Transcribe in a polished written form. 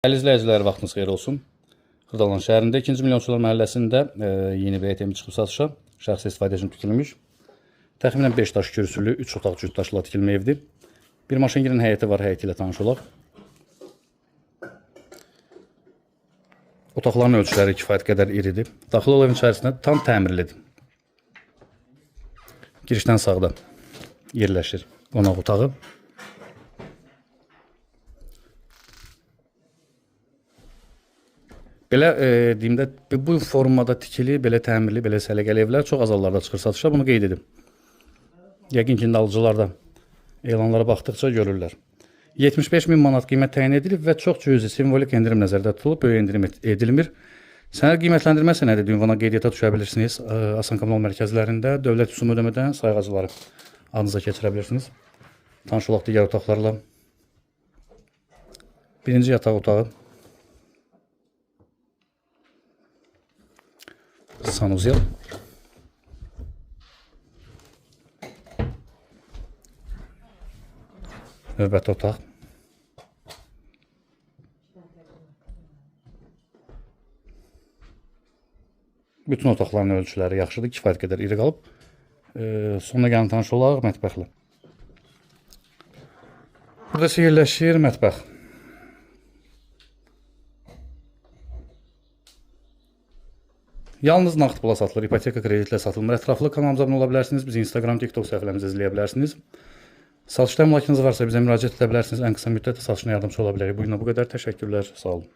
Dəyərli izləyicilər, vaxtınız xeyir olsun. Xırdalan şəhərində 2-ci Milyonçular məhəlləsində yeni bir ATM çıxıb satışa. Şəxsi istifadə üçün tikilmiş. Təxminən 5 daş kürsülü, 3 otaq cüt daşla tikilmə evdir. Bir maşıngirin həyəti var, həyəti ilə tanış olaq. Otaqların ölçüləri kifayət qədər iridir. Daxil evin içərisində tam təmirlidir. Girişdən sağda yerləşir qonaq otağı. Belə deyim də, bu formada tikili, belə təmirli, belə səliqəli evlər çox az hallarda çıxır satışa, bunu qeyd edim. Yəqin ki, alıcılar da elanlara baxdıqca görürlər. 75.000 manat qiymət təyin edilib və çox cüzi simvolik endirim nəzərdə tutulub, böyük endirim edilmir. Sənəd qiymətləndirməsi nədir? Ünvana qeydiyyata düşə bilirsiniz. Asan Kommunal mərkəzlərində dövlət rüsumu ödəmədən sayğacıları adınıza keçirə bilirsiniz. Tanış olaq digər otaqlarla. Birinci yataq otağı. Sanuzel. Növbəti otaq. Bütün otaqların ölçüləri yaxşıdır, kifayət qədər iri qalıb. Sonuna gəlin tanış olaq mətbəxlə. Burada yerləşir mətbəx. Yalnız nağd pula satılır, ipoteka kreditlə satılmır. Ətraflı kanalımıza abunə ola bilərsiniz. Bizi Instagram, TikTok səhifələrimizi izləyə bilərsiniz. Satışda əmlakınız varsa bizə müraciət edə bilərsiniz. Ən qısa müddətdə satışına yardımcı ola bilərik. Bu günə bu qədər. Təşəkkürlər. Sağ olun.